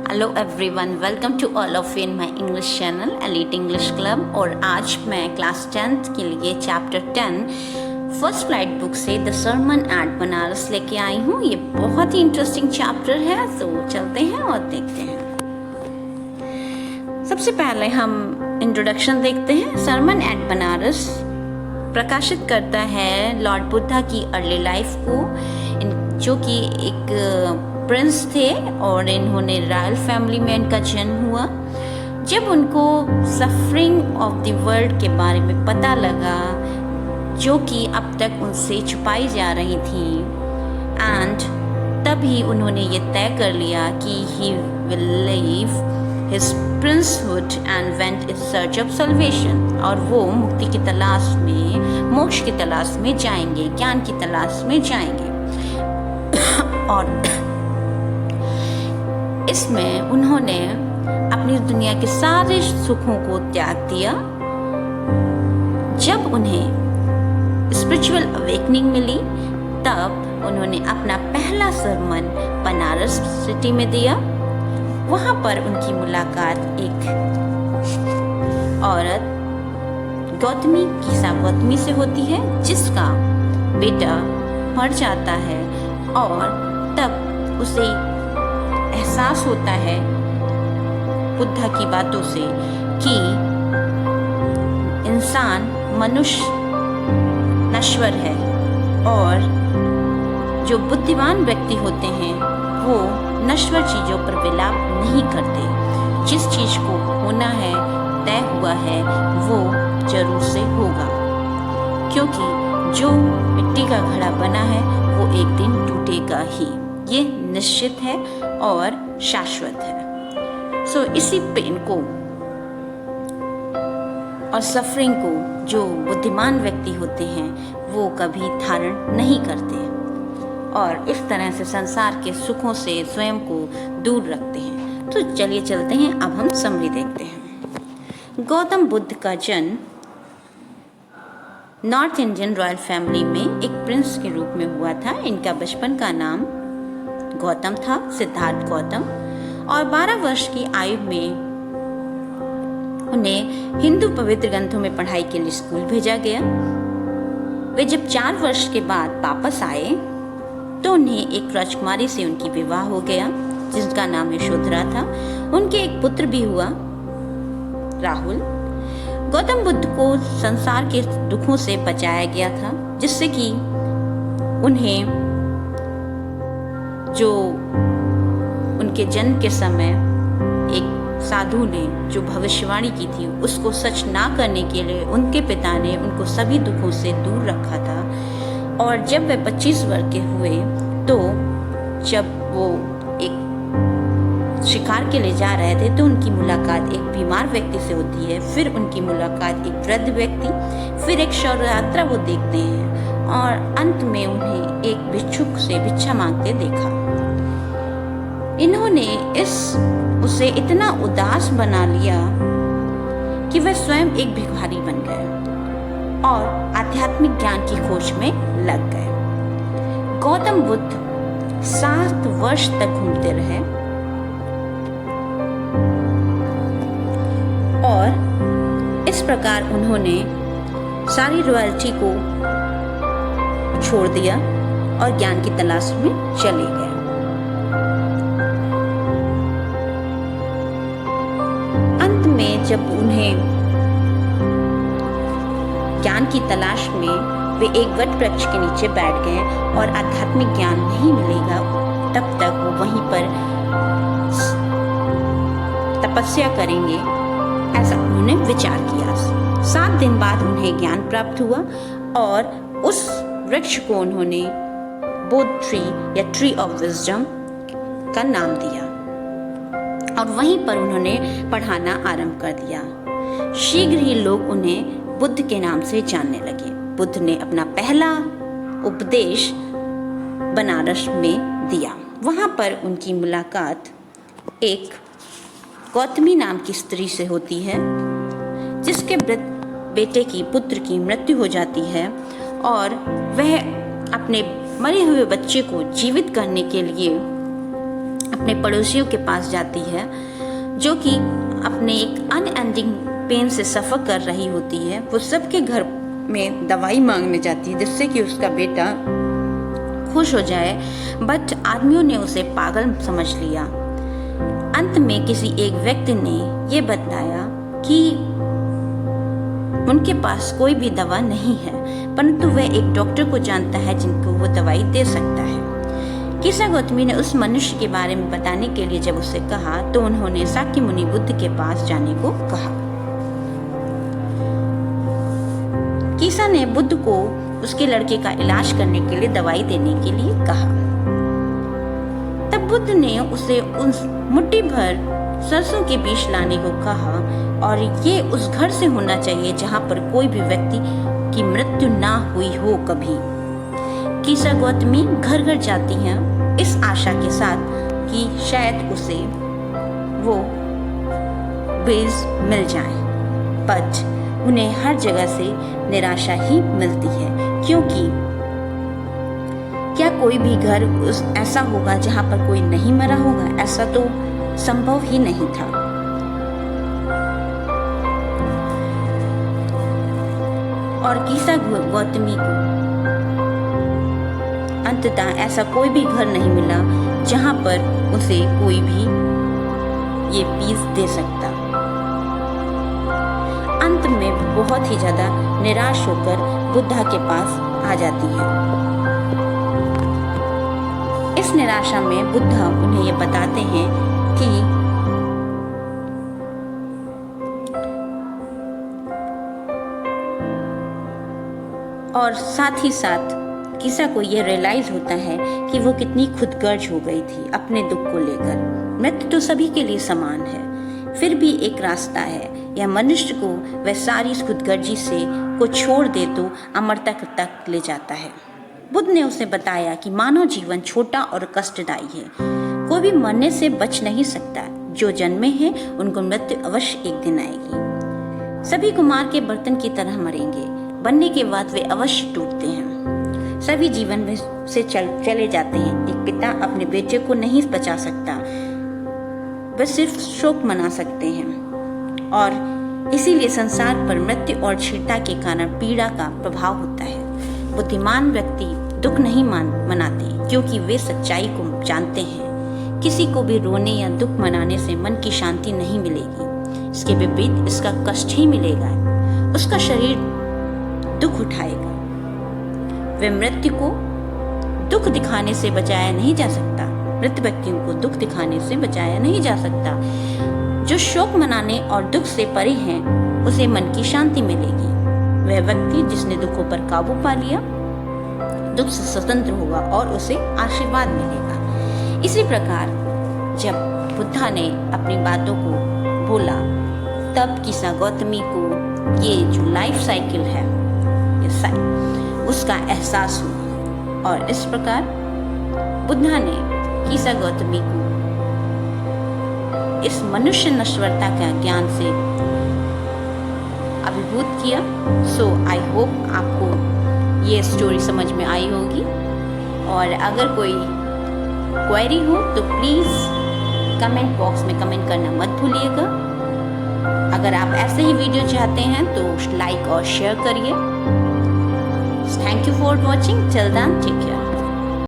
Hello everyone, welcome to all of in my English channel elite English club. और आज मैं class 10th के लिए चैप्टर 10 फर्स्ट फ्लाइट बुक से the sermon at Banaras लेके आई हूँ। ये बहुत ही इंटरेस्टिंग चैप्टर है, तो चलते हैं और देखते हैं। सबसे पहले हम इंट्रोडक्शन देखते हैं। सरमन एट बनारस प्रकाशित करता है लॉर्ड बुद्धा की अर्ली लाइफ को, जो कि एक प्रिंस थे और इन्होंने रॉयल फैमिली में इनका जन्म हुआ। जब उनको सफरिंग ऑफ द वर्ल्ड के बारे में पता लगा, जो कि अब तक उनसे छुपाई जा रही थी, एंड तभी उन्होंने ये तय कर लिया कि he will leave his princehood and went in search of salvation. और वो मुक्ति की तलाश में, मोक्ष की तलाश में जाएंगे, ज्ञान की तलाश में जाएंगे। और इसमें उन्होंने अपनी दुनिया के सारे सुखों को त्याग दिया। जब उन्हें स्पिरिचुअल अवेकनिंग मिली, तब उन्होंने अपना पहला सरमन बनारस सिटी में दिया। वहां पर उनकी मुलाकात एक औरत गौतमी कीसा गौतमी से होती है, जिसका बेटा मर जाता है। और तब उसे एहसास होता है बुद्धा की बातों से कि इंसान, मनुष्य नश्वर है, और जो बुद्धिमान व्यक्ति होते हैं वो नश्वर चीजों पर विलाप नहीं करते। जिस चीज को होना है, तय हुआ है, वो जरूर से होगा, क्योंकि जो मिट्टी का घड़ा बना है वो एक दिन टूटेगा ही। ये निश्चित है और शाश्वत है। सो इसी पेन को और सफरिंग को जो बुद्धिमान व्यक्ति होते हैं वो कभी धारण नहीं करते, और इस तरह से संसार के सुखों से स्वयं को दूर रखते हैं। तो चलिए चलते हैं, अब हम समरी देखते हैं। गौतम बुद्ध का जन्म नॉर्थ इंडियन रॉयल फैमिली में एक प्रिंस के रूप में हुआ था। इनका बचपन का नाम गौतम था, सिद्धार्थ गौतम। और 12 वर्ष की आयु में उन्हें हिंदू पवित्र ग्रंथों में पढ़ाई के लिए स्कूल भेजा गया। वे जब 4 वर्ष के बाद वापस आए तो उन्हें एक राजकुमारी से उनकी विवाह हो गया, जिसका नाम यशोधरा था। उनके एक पुत्र भी हुआ, राहुल। गौतम बुद्ध को संसार के दुखों से बचाया गया था, जिससे कि उन्हें जो उनके जन्म के समय एक साधु ने जो भविष्यवाणी की थी, उसको सच ना करने के लिए उनके पिता ने उनको सभी दुखों से दूर रखा था। और जब वे 25 वर्ष के हुए, तो जब वो एक शिकार के लिए जा रहे थे, तो उनकी मुलाकात एक बीमार व्यक्ति से होती है। फिर उनकी मुलाकात एक वृद्ध व्यक्ति, फिर एक शौर्य यात्रा वो देखते हैं, और अंत में उन्हें एक भिक्षुक से भिक्षा मांगते देखा। इन्होंने उसे इतना उदास बना लिया कि वह स्वयं एक भिखारी बन गए और आध्यात्मिक ज्ञान की खोज में लग गए। गौतम बुद्ध 7 वर्ष तक घूमते रहे, और इस प्रकार उन्होंने सारी रॉयल्टी को छोड़ दिया और ज्ञान की तलाश में चले गए। अंत में जब उन्हें ज्ञान की तलाश में वे एक वट वृक्ष के नीचे बैठ गए और आध्यात्मिक ज्ञान नहीं मिलेगा तब तक वो वहीं पर तपस्या करेंगे, ऐसा उन्होंने विचार किया। 7 दिन बाद उन्हें ज्ञान प्राप्त हुआ, और उस वृक्ष को उन्होंने बोध ट्री या ट्री ऑफ विजडम का नाम दिया, और वहीं पर उन्होंने पढ़ाना आरंभ कर दिया। शीघ्र ही लोग उन्हें बुद्ध के नाम से जानने लगे। बुद्ध ने अपना पहला उपदेश बनारस में दिया। वहां पर उनकी मुलाकात एक गौतमी नाम की स्त्री से होती है, जिसके बेटे की पुत्र की मृत्यु हो जाती है, और वह अपने मरे हुए बच्चे को जीवित करने के लिए अपने पड़ोसियों के पास जाती है जो कि अपने एक अनएंडिंग पेन से सफ़र कर रही होती है। वो सबके घर में दवाई मांगने जाती है जिससे कि उसका बेटा खुश हो जाए, बट आदमियों ने उसे पागल समझ लिया। अंत में किसी एक व्यक्ति ने ये बताया कि उनके पास कोई भी दवा नहीं है, परंतु वह एक डॉक्टर को जानता है जिनको वो दवाई दे सकता है। कीसा गौतमी ने उस मनुष्य के बारे में बताने के लिए जब उससे कहा तो उन्होंने शाक्य मुनि बुद्ध के पास जाने को कहा। कीसा ने बुद्ध को उसके लड़के का इलाज करने के लिए दवाई देने के लिए कहा। तब बुद्ध ने उसे उस मुट्ठी भर सरसों के बीज लाने को कहा और ये उस घर से होना चाहिए जहां पर कोई भी व्यक्ति की मृत्यु ना हुई हो कभी। कीसा गौतमी घर घर जाती हैं इस आशा के साथ कि शायद उसे वो बीज मिल जाए, बट उन्हें हर जगह से निराशा ही मिलती है, क्योंकि क्या कोई भी घर ऐसा होगा जहां पर कोई नहीं मरा होगा? ऐसा तो संभव ही नहीं था। और कीसा गौतमी को अंततः ऐसा कोई भी घर नहीं मिला जहां पर उसे कोई भी ये बीज दे सकता। अंत में बहुत ही ज्यादा निराश होकर बुद्धा के पास आ जाती है। इस निराशा में बुद्धा उन्हें ये बताते हैं कि और साथ ही साथ कीसा को ये रियलाइज होता है कि वो कितनी खुदगर्ज हो गई थी अपने दुख को लेकर। मृत्यु तो सभी के लिए समान है, फिर भी एक रास्ता है। यह मनुष्य को वह सारी खुदगर्जी से को छोड़ दे तो अमरता तक ले जाता है। बुद्ध ने उसे बताया कि मानव जीवन छोटा और कष्टदायी है। कोई भी मरने से बच नहीं सकता। जो जन्मे हैं उनको मृत्यु अवश्य एक दिन आएगी। सभी कुमार के बर्तन की तरह मरेंगे, बनने के बाद वे अवश्य टूटते हैं। सभी जीवन में से चले जाते हैं। एक पिता अपने बेटे को नहीं बचा सकता, बस सिर्फ शोक मना सकते हैं, और इसीलिए संसार पर मृत्यु और क्षीणता के कारण पीड़ा का प्रभाव होता है। बुद्धिमान व्यक्ति दुख नहीं मनाते क्योंकि वे सच्चाई को जानते हैं। किसी को भी रोने या दुख मनाने से मन की शांति नहीं मिलेगी, इसके विपरीत इसका कष्ट ही मिलेगा। उसका शरीर दुख उठाएगा। वे मृत्यु को दुख दिखाने से बचाया नहीं जा सकता। मृत व्यक्तियों को दुख दिखाने से बचाया नहीं जा सकता। जो शोक मनाने और दुख से परे हैं, उसे मन की शांति मिलेगी। वह व्यक्ति जिसने दुखों पर काबू पा लिया, दुख से स्वतंत्र होगा और उसे आशीर्वाद मिलेगा। इसी प्रकार जब बुद्धा ने अपनी बातों को बोला, तब कीसा गौतमी को ये जो लाइफ साइकिल है उसका एहसास हुआ, और इस प्रकार बुद्धा ने कीसा गौतमी को इस मनुष्य नश्वरता का ज्ञान से अभिभूत किया। सो आई होप आपको ये स्टोरी समझ में आई होगी, और अगर कोई क्वेरी हो तो प्लीज कमेंट बॉक्स में कमेंट करना मत भूलिएगा। अगर आप ऐसे ही वीडियो चाहते हैं तो लाइक और शेयर करिए। Thank you for watching. Till then, take care.